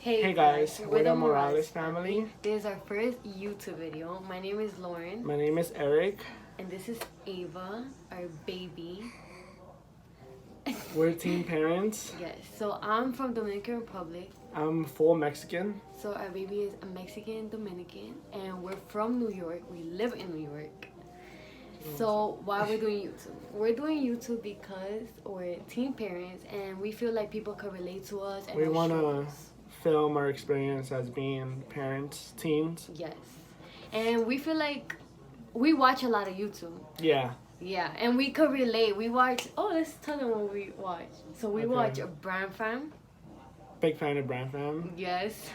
Hey guys, we're we're the the Morales family. This is our first YouTube video. My name is Lauren, My name is Eric. and this is Ava, our baby. We're teen parents. Yes, so I'm from Dominican Republic. I'm full Mexican. So our baby is a Mexican Dominican, and we're from New York. We live in New York. So why we're doing YouTube? We're doing YouTube because we're teen parents, and we feel like people can relate to us. And We our want to struggles. film our experience as being parents, teens. Yes, and we feel like we watch a lot of YouTube. Yeah. Yeah, and we could relate. We watch. Oh, let's tell them what we watch. So we Okay. watch Brand Fam. Big fan of Brand Fam. Yes.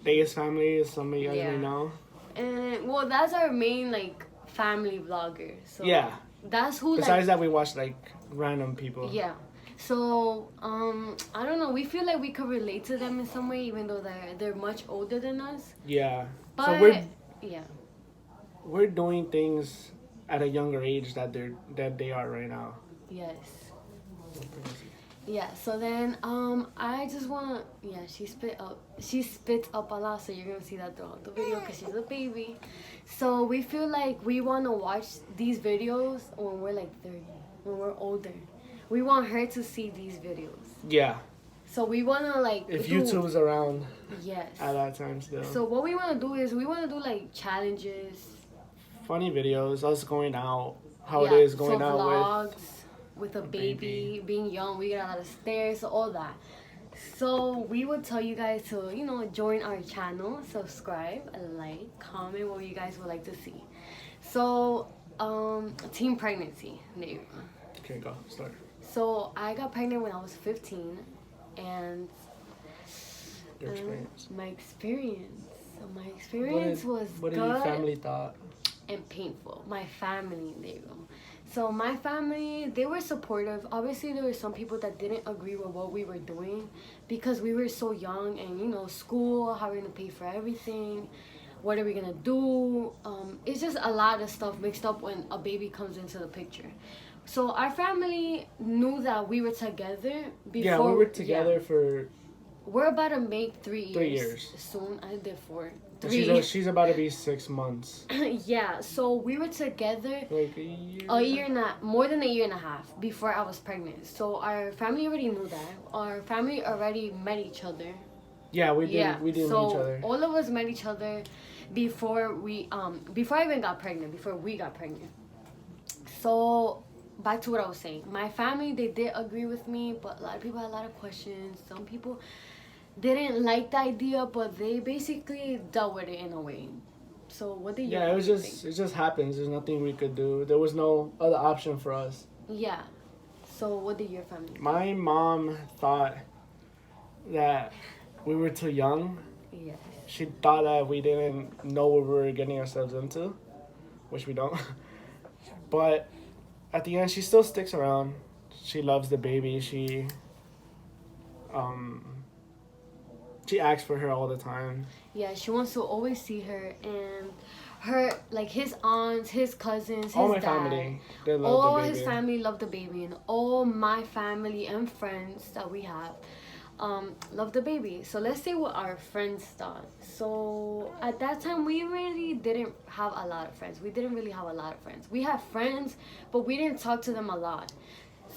Vegas Family is some of you guys Yeah. may know. And well, that's our main like family vlogger. So Yeah. that's who. Besides like, that, we watch like random people. Yeah. So I don't know. We feel like we could relate to them in some way, even though they're much older than us. Yeah. But So yeah. we're doing things at a younger age that they are right now. Yes. Yeah, so then I just wanna she spits up a lot, so you're gonna see that throughout the video because she's a baby. So we feel like we wanna watch these videos when we're like 30, when we're older. We want her to see these videos. Yeah. So we wanna like If do- YouTube's around Yes. at that time still. So what we wanna do is we wanna do like challenges. Funny videos, us going out, how it Yeah, is going so out vlogs with a baby. baby, being young, we get a lot of stairs, all that. So we would tell you guys to, join our channel, subscribe, like, comment what you guys would like to see. So, teen pregnancy. There you go. Okay, go, start. So I got pregnant when I was 15, and Your experience. my experience. So my experience was What did good your family thought? and painful. My family, there you go. So my family, they were supportive. Obviously, there were some people that didn't agree with what we were doing because we were so young and, school, how we're going to pay for everything, what are we going to do. It's just a lot of stuff mixed up when a baby comes into the picture. So our family knew that we were together before. Yeah, we were together for We're about to make 3 years. 3 years. Soon. I did 4. 3. she's about to be 6 months. Yeah, so we were together Like a year. a year and more than a year and a half before I was pregnant. So our family already knew that. Our family already met each other. Yeah, we did. Yeah, We didn't so meet each other. all of us met each other before before I even got pregnant. Before we got pregnant. So back to what I was saying. My family, they did agree with me, but a lot of people had a lot of questions. Some people didn't like the idea, but they basically dealt with it in a way. So what did you Yeah, think? it just happens. There's nothing we could do. There was no other option for us. Yeah. So what did your family think? My mom thought that we were too young. Yes. She thought that we didn't know what we were getting ourselves into, which we don't. But at the end, she still sticks around. She loves the baby. She asks for her all the time. Yeah, she wants to always see her, and her, like, his aunts, his cousins, his All my dad, family, they love all the baby. his family love the baby, and all my family and friends that we have love the baby. So let's see what our friends thought. So at that time, we really didn't have a lot of friends. We didn't really have a lot of friends. We had friends, but we didn't talk to them a lot.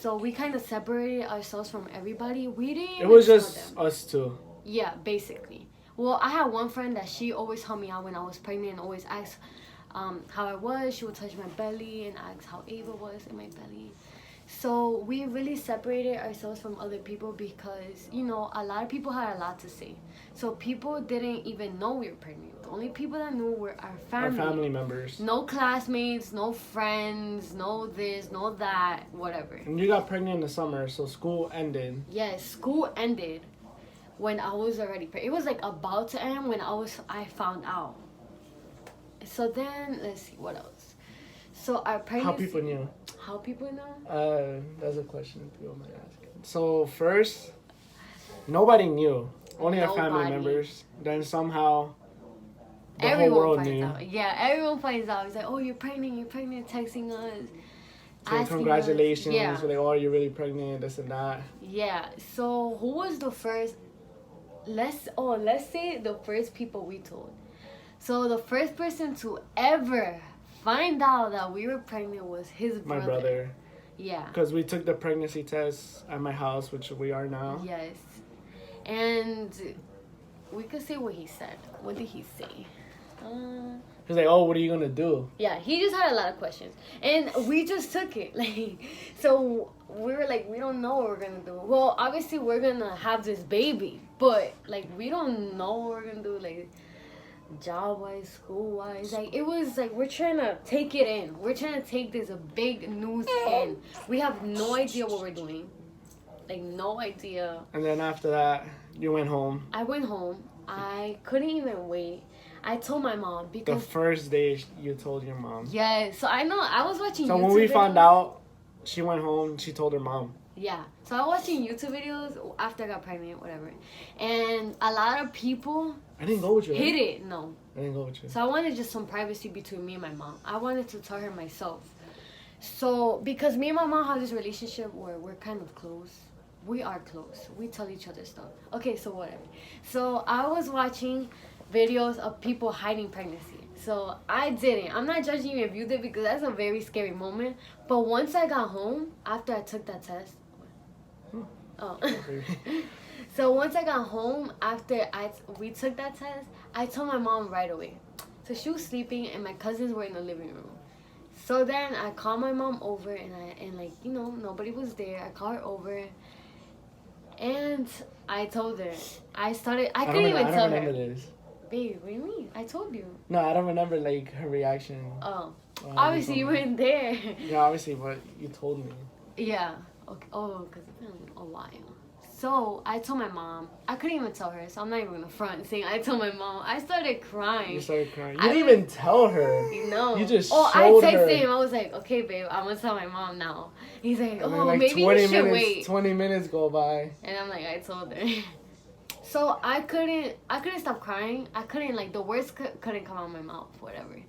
So we kind of separated ourselves from everybody. We didn't. It was even just tell them. us two. Yeah, basically. Well, I had one friend that she always helped me out when I was pregnant and always asked how I was. She would touch my belly and ask how Ava was in my belly. So we really separated ourselves from other people because, a lot of people had a lot to say. So people didn't even know we were pregnant. The only people that knew were our family. Our family members. No classmates, no friends, no this, no that, whatever. And you got pregnant in the summer, so school ended. Yes, school ended when I was already pregnant. It was like about to end when I found out. So then let's see what else. So our pregnancy. How people knew? How people know? That's a question people might ask. So first, nobody knew. Only our family Nobody. members. Then somehow, the Everyone whole world finds knew. out. Yeah, everyone finds out. It's like, oh, you're pregnant, texting us. Saying asking us. congratulations. Yeah. Like, oh, you're really pregnant, this and that. Yeah. So who was the first let's say the first people we told. So the first person to ever find out that we were pregnant was his brother. My brother. Yeah. Because we took the pregnancy test at my house, which we are now. Yes. And we could say what he said. What did he say? He's like, "Oh, what are you gonna do?" Yeah, he just had a lot of questions, and we just took it. So we were like, we don't know what we're gonna do. Well, obviously we're gonna have this baby, but we don't know what we're gonna do. Job wise, school wise, it was we're trying to take it in. We're trying to take this big news in. We have no idea what we're doing. No idea. And then after that, you went home. I went home. I couldn't even wait. I told my mom because the first day you told your mom. Yeah, so I know I was watching. So YouTube when we videos. found out, she went home. She told her mom. Yeah, so I was watching YouTube videos after I got pregnant, whatever, and a lot of people. I didn't go with you. Hid it, no. I didn't go with you. So I wanted just some privacy between me and my mom. I wanted to tell her myself. So because me and my mom have this relationship where we're kind of close. We are close. We tell each other stuff. Okay, so whatever. So I was watching videos of people hiding pregnancy. So I didn't. I'm not judging you if you did because that's a very scary moment. But once I got home, after I took that test. Oh. So once I got home, after we took that test, I told my mom right away. So she was sleeping and my cousins were in the living room. So then I called my mom over and nobody was there. I called her over. And I told her. I couldn't even tell her. I don't remember this. Babe, what do you mean? I told you. No, I don't remember her reaction. Oh. Obviously you weren't there. Yeah, obviously, but you told me. Yeah. Okay. Oh, because it's been a while. So I told my mom. I couldn't even tell her, so I'm not even gonna front saying I told my mom. I started crying. You started crying. You didn't even tell her. No. You just I showed texted her. him. I was like, okay, babe, I'm gonna tell my mom now. He's like, And then, maybe you should wait. 20 minutes go by. And I'm like, I told her. So I couldn't stop crying. I couldn't, the words couldn't come out of my mouth, whatever.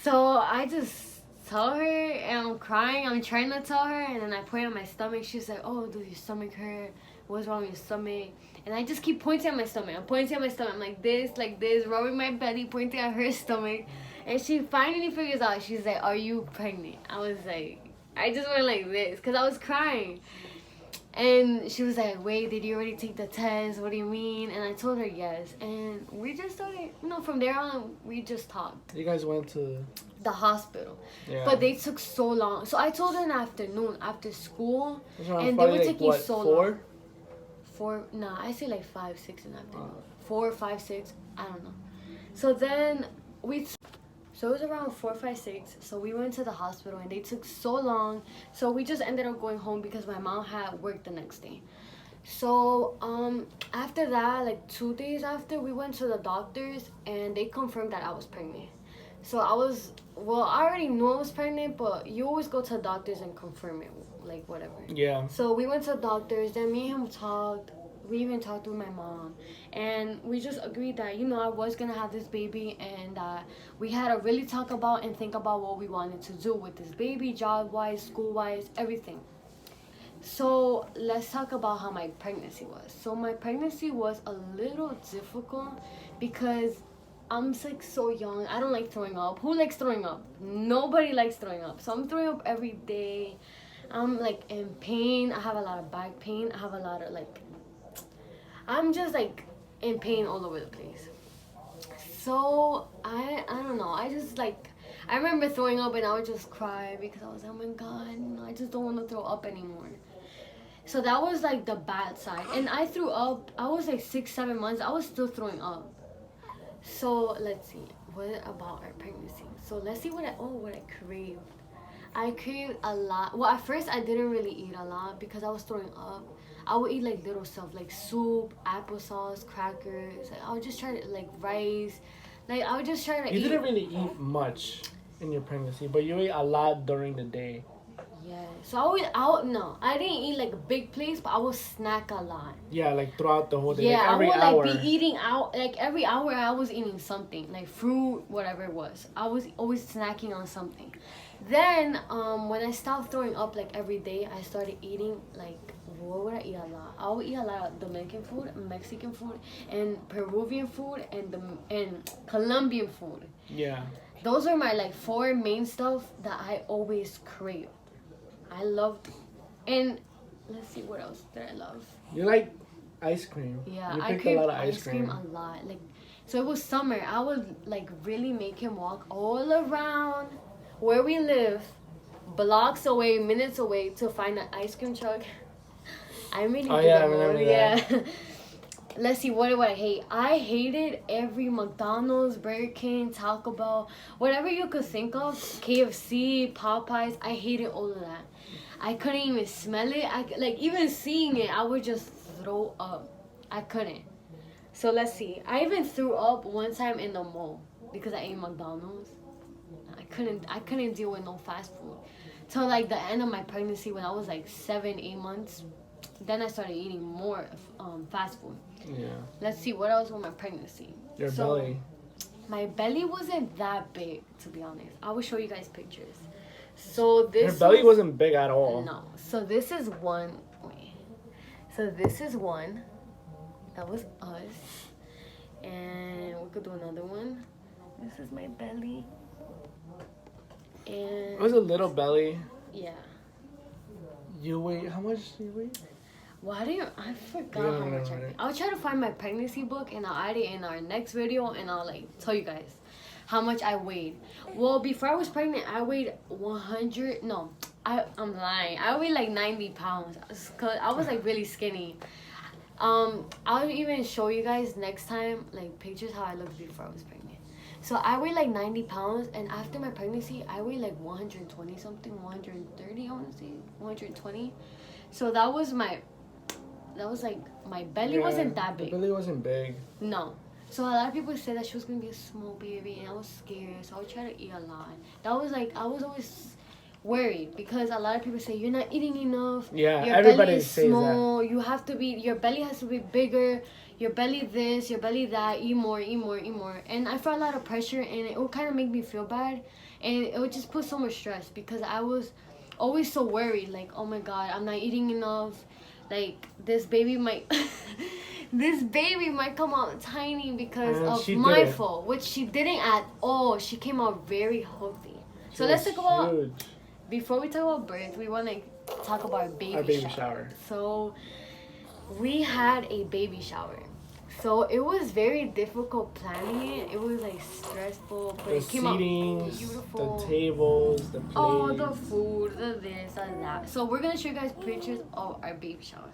So I just tell her, and I'm crying. I'm trying to tell her, and then I point at my stomach. She's like, oh, does your stomach hurt? What's wrong with your stomach? And I just keep pointing at my stomach. I'm pointing at my stomach. I'm like this, rubbing my belly, pointing at her stomach. And she finally figures out. She's like, are you pregnant? I was like, I just went like this because I was crying. And she was like, wait, did you already take the test? What do you mean? And I told her yes. And we just started, from there on, we just talked. You guys went to the hospital. Yeah. But they took so long. So I told her in the afternoon, after school. And they were taking so long. 4? I say 5, 6 in the afternoon. 4, 5, 6, I don't know. So then so it was around 4, 5, 6. So we went to the hospital and they took so long. So we just ended up going home because my mom had work the next day. So after that, 2 days after, we went to the doctors and they confirmed that I was pregnant. So I already knew I was pregnant, but you always go to the doctors and confirm it, whatever. Yeah. So we went to the doctors, then me and him talked. We even talked with my mom. And we just agreed that, I was going to have this baby and we had to really talk about and think about what we wanted to do with this baby, job-wise, school-wise, everything. So let's talk about how my pregnancy was. So my pregnancy was a little difficult because I'm so young. I don't like throwing up. Who likes throwing up? Nobody likes throwing up. So I'm throwing up every day. I'm in pain. I have a lot of back pain. I have a lot of I'm just in pain all over the place. So I don't know. I just I remember throwing up and I would just cry because I was oh my god, I just don't want to throw up anymore. So that was the bad side. And I threw up. I was 6, 7 months. I was still throwing up. So let's see. What about our pregnancy? So let's see what I craved. I craved a lot. Well, at first I didn't really eat a lot because I was throwing up. I would eat little stuff soup, applesauce, crackers. I would just try to rice. I would just try to eat. You didn't really eat much in your pregnancy, but you ate a lot during the day. Yeah. So I didn't eat a big place, but I would snack a lot. Yeah, throughout the whole day. Yeah, every I would hour. be eating out. Every hour I was eating something, fruit, whatever it was. I was always snacking on something. Then when I stopped throwing up every day, I started eating what would I eat a lot? I would eat a lot of Dominican food, Mexican food, and Peruvian food, and Colombian food. Yeah. Those are my like 4 main stuff that I always crave. I loved, and let's see what else did I love. You like ice cream. Yeah, you I picked crave a lot of ice cream a lot. Like, so it was summer. I would like really make him walk all around where we live, blocks away, minutes away, to find an ice cream truck. I really Oh, did yeah, I that. remember Yeah. Let's see, what do I hate? I hated every McDonald's, Burger King, Taco Bell, whatever you could think of, KFC, Popeyes. I hated all of that. I couldn't even smell it. Like, even seeing it, I would just throw up. I couldn't. So let's see. I even threw up one time in the mall because I ate McDonald's. I couldn't deal with no fast food. Till like the end of my pregnancy, when I was like 7-8 months, then I started eating more fast food. Yeah. Let's see, what else with my pregnancy? Your belly. My belly wasn't that big, to be honest. I will show you guys pictures. So this Her belly wasn't big at all. No. So this is one. Wait. So this is one. That was us. And we could do another one. This is my belly. And It was a little belly. yeah. You weigh, how much do you weigh? Why do you? I forgot Yeah, how much I right. weigh. I'll try to find my pregnancy book and I'll add it in our next video and I'll like tell you guys how much I weighed. Well, before I was pregnant, I weighed 100. No, I'm lying. I weighed like 90 pounds. Cause I was like really skinny. I'll even show you guys next time like pictures how I looked before I was pregnant. So I weighed like 90 pounds, and after my pregnancy, I weighed like 120 something, 130, I want to say, 120. So that was like, my belly wasn't that big. The belly wasn't big. No. So a lot of people said that she was going to be a small baby, and I was scared, so I would try to eat a lot. That was like, I was always worried, because a lot of people say, you're not eating enough. Yeah, your everybody belly is says small. That. You have to be, your belly has to be bigger. Your belly this, your belly that, eat more, eat more, eat more. And I felt a lot of pressure, and it would kind of make me feel bad. And it would just put so much stress, because I was always so worried, like, oh my God, I'm not eating enough. Like, this baby might come out tiny because of my fault, which she didn't at all. She came out very healthy. So let's talk about, before we talk about birth, we want to talk about our baby shower. So we had a baby shower. So it was very difficult planning it. It was like stressful, but it came out beautiful. The tables, the plates. Oh, the food, the this, and that. So we're gonna show you guys pictures of our baby shower.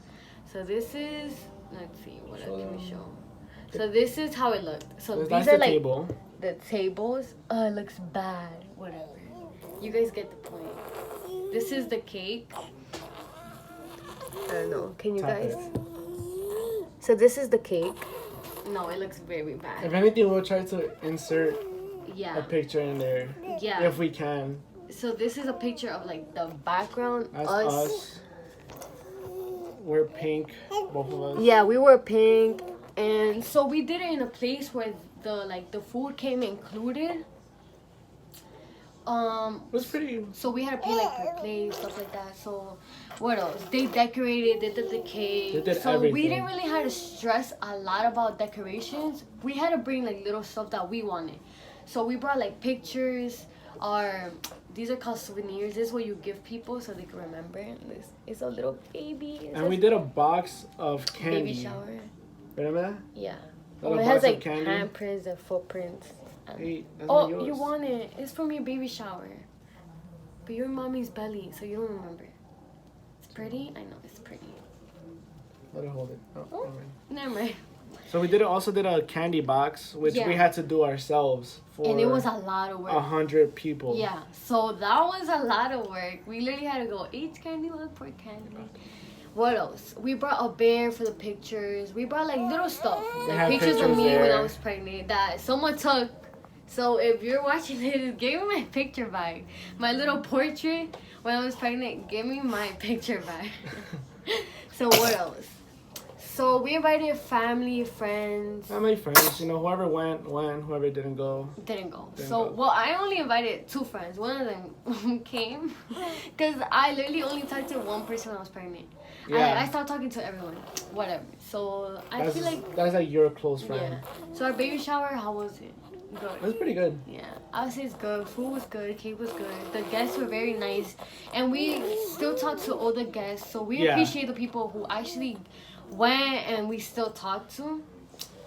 So this is, let's see, what else can we show? So this is how it looked. So these are like the tables. It looks bad. Whatever. You guys get the point. This is the cake. I don't know. Can you guys? So this is the cake. No, it looks very bad. If anything, we'll try to insert a picture in there. Yeah. If we can. So this is a picture of like the background. That's us. We're pink, both of us. Yeah, we were pink. And so we did it in a place where the food came included. It was pretty. So we had to pay like per plate, stuff like that. So what else? They decorated, they did the cake. They did so everything. We didn't really have to stress a lot about decorations. We had to bring like little stuff that we wanted. So we brought like pictures, these are called souvenirs. This is what you give people so they can remember. This is a little baby. And we did a box of candy. Baby shower. Remember that? Yeah. It has like handprints and footprints. Hey, oh, you want it? It's from your baby shower. But you're in mommy's belly, so you don't remember. It's pretty? I know, it's pretty. Let her hold it. Oh, never mind. So we also did a candy box, which we had to do ourselves for. And it was a lot of work. 100 people. Yeah, so that was a lot of work. We literally had to go each candy one, pour candy. What else? We brought a bear for the pictures. We brought like little stuff. Like pictures of me when I was pregnant that someone took. So if you're watching it, give me my picture back. My little portrait when I was pregnant, give me my picture back. So what else? So we invited family, friends. Family, friends. You know, whoever went. Whoever didn't go. Didn't go. Well, I only invited 2 friends. One of them came. Because I literally only talked to one person when I was pregnant. Yeah. I stopped talking to everyone. Whatever. So I feel like that's like your close friend. yeah. So our baby shower, how was it? It Good. was pretty good. Yeah, I would say it's good. Food was good. Cake was good. The guests were very nice, and we still talk to all the guests. So we Yeah. appreciate the people who actually went and we still talk to.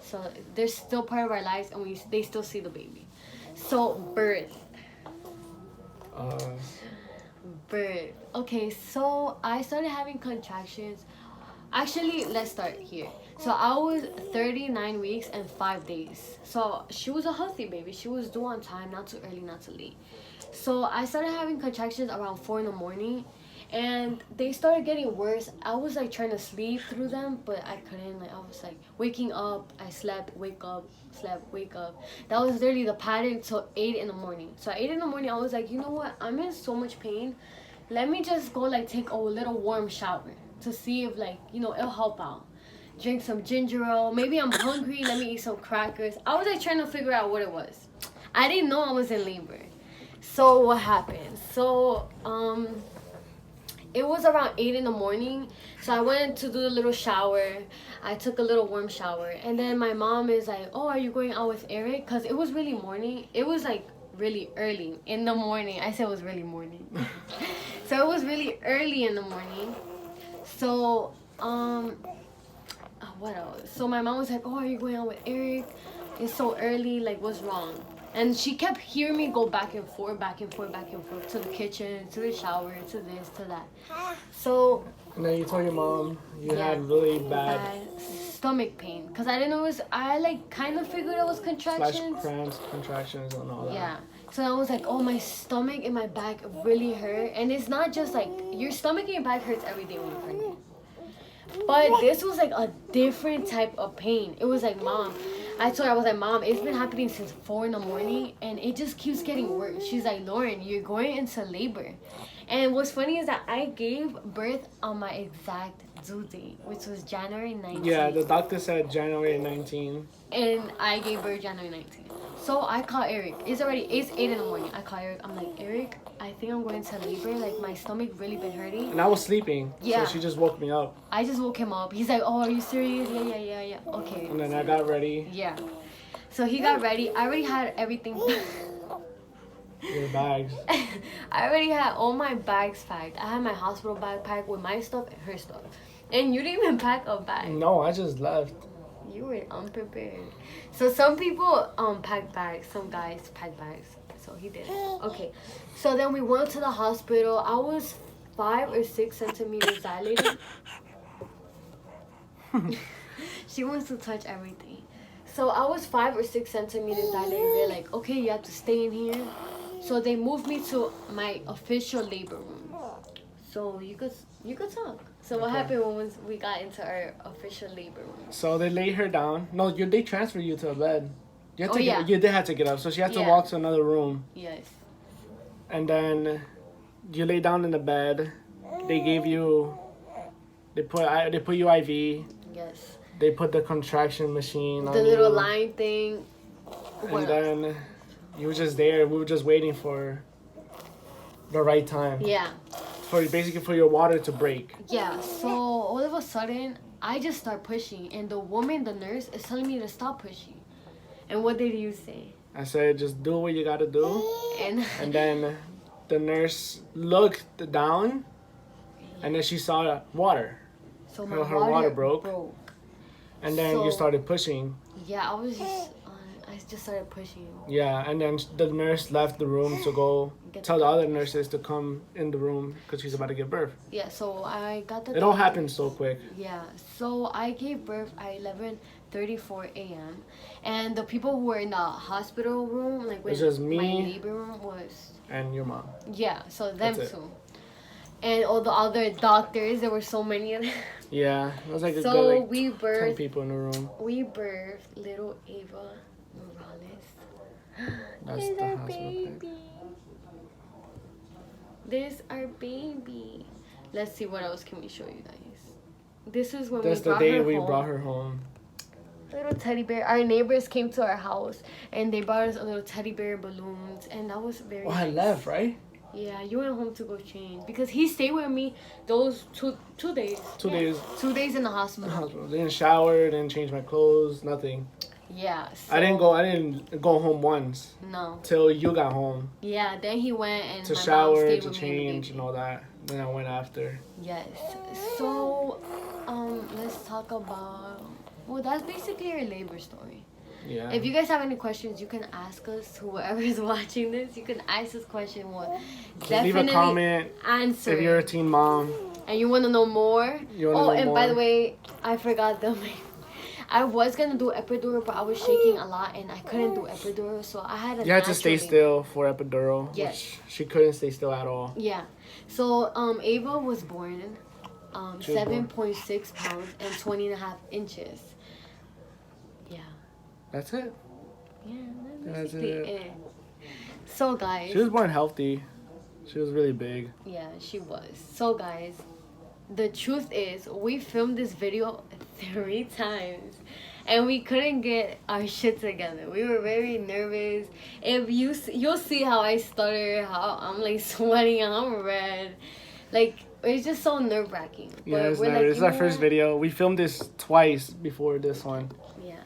So they're still part of our lives, and they still see the baby. So birth. Birth. Okay, so I started having contractions. Actually, let's start here. So I was 39 weeks and 5 days. So she was a healthy baby. She was due on time, not too early, not too late. So I started having contractions around 4 in the morning, and they started getting worse. I was like trying to sleep through them, but I couldn't. Like I was like waking up, I slept, wake up, slept, wake up. That was literally the pattern till 8 in the morning. So at 8 in the morning, I was like, you know what? I'm in so much pain. Let me just go like take a little warm shower to see if like, you know, it'll help out. Drink some ginger ale. Maybe I'm hungry. Let me eat some crackers. I was like trying to figure out what it was. I didn't know I was in labor. So what happened? So it was around 8 in the morning. So I went to do a little shower. I took a little warm shower. And then my mom is like, oh, are you going out with Eric? Because it was really morning. It was like really early in the morning. I said it was really morning. So it was really early in the morning. So, what else? So my mom was like, oh, are you going out with Eric? It's so early. Like, what's wrong? And she kept hearing me go back and forth, back and forth, back and forth to the kitchen, to the shower, to this, to that. So. And then you told your mom you had really bad stomach pain. Because I didn't know it was, I like kind of figured it was contractions. Cramps, contractions, and all that. Yeah. So I was like, oh, my stomach and my back really hurt. And it's not just like, your stomach and your back hurts every day when you're pregnant. But this was like a different type of pain. It was like, Mom, I told her, I was like, Mom, it's been happening since 4 in the morning and it just keeps getting worse. She's like, Lauren, you're going into labor. And what's funny is that I gave birth on my exact due date, which was January 19th. Yeah, the doctor said January 19th. And I gave birth January 19th. So I call Eric. It's 8 in the morning. I call Eric. I'm like, Eric, I think I'm going to labor. Like, my stomach really been hurting. And I was sleeping. Yeah. So she just woke me up. I just woke him up. He's like, oh, are you serious? Yeah. Okay. And then I got ready. Yeah. So he got ready. I already had everything. Your bags. I already had all my bags packed. I had my hospital bag packed with my stuff and her stuff. And you didn't even pack a bag. No, I just left. You were unprepared. So some people pack bags. Some guys pack bags. So he did. Okay. So then we went to the hospital. I was 5 or 6 centimeters dilated. She wants to touch everything. So I was 5 or 6 centimeters dilated. They're like, okay, you have to stay in here. So they moved me to my official labor room. So you could talk. So what happened when we got into our official labor room? So they laid her down. No, they transferred you to a bed. You had to yeah. You did have to get up. So she had to walk to another room. Yes. And then you lay down in the bed. They gave you. They put you IV. Yes. They put the contraction machine on the little you. line thing. And then you were just there. We were just waiting for the right time. Yeah. Basically for your water to break. Yeah. So all of a sudden, I just start pushing, and the nurse, is telling me to stop pushing. And what did you say? I said, just do what you gotta do. And then the nurse looked down, and then she saw water. So her water broke. And then you So- started pushing. Yeah, I just started pushing. Yeah, and then the nurse left the room to go tell the other nurses to come in the room because she's about to give birth. Yeah, so I got the. It all happened so quick. Yeah, so I gave birth at 11:34 a.m. And the people who were in the hospital room, like It's just me. my labor room was. And your mom. Yeah, so them That's it. two. And all the other doctors, there were so many of them. Yeah, it was like a So good like we 10 birthed. people in the room. We birthed little Ava Morales. That's There's the our hospital pic. baby. There's our baby. Let's see what else can we show you guys. This is when That's we the brought day her we home. brought her home. Little teddy bear. Our neighbors came to our house and they brought us a little teddy bear balloons, and that was very. Oh, I nice. left, right? Yeah, you went home to go change because he stayed with me those two days. 2 Yeah. days. 2 days in the hospital. Didn't shower, didn't change my clothes, nothing. Yeah. So, I didn't go home once No. till you got home Yeah. Then he went and to my mom shower, stayed to with me change, and and all that. Then I went after. Yes. So, let's talk about. Well, that's basically your labor story. Yeah. If you guys have any questions, you can ask us. Whoever is watching this, you can ask this question. We'll Just leave a definitely comment answer. if you're a teen mom. And you want to know more? By the way, I forgot the. I was gonna do epidural, but I was shaking a lot and I couldn't do epidural, so I had a. You had to stay still for epidural. Yes. Which she couldn't stay still at all. Yeah. So Ava was born, She was born. 7.6 pounds and 20.5 inches. Yeah. That's it. Yeah. That's basically it. So guys. She was born healthy. She was really big. Yeah, she was. So guys, the truth is we filmed this video 3 times and we couldn't get our shit together. We were very nervous. If you'll see how I stutter, how I'm like sweating, I'm red. Like it's just so nerve-wracking. Yeah, it's our first video. We filmed this twice before this one. Yeah.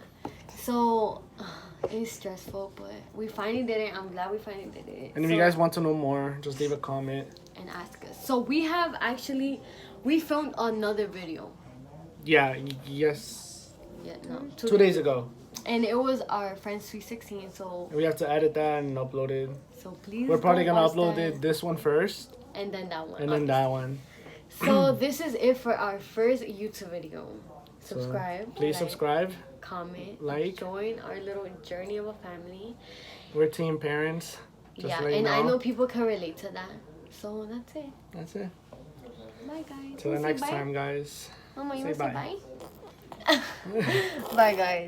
So it's stressful, but we finally did it. I'm glad we finally did it. And if you guys want to know more, just leave a comment. And ask us. So we filmed another video. Yeah, yes. Yeah, no. 2 days ago. And it was our friend's Sweet 16, so We have to edit that and upload it. please. We're probably go gonna watch upload that. this one first. And then that one. And then that one. So this is it for our first YouTube video. So, Subscribe. please like, subscribe. Comment. Like. Join our little journey of a family. We're teen parents. Just Yeah, to let you and I know. know people can relate to that. So that's it. That's it. Bye guys. Till the Say next bye. time, guys. Mama, you Say want to say bye. bye? Bye guys.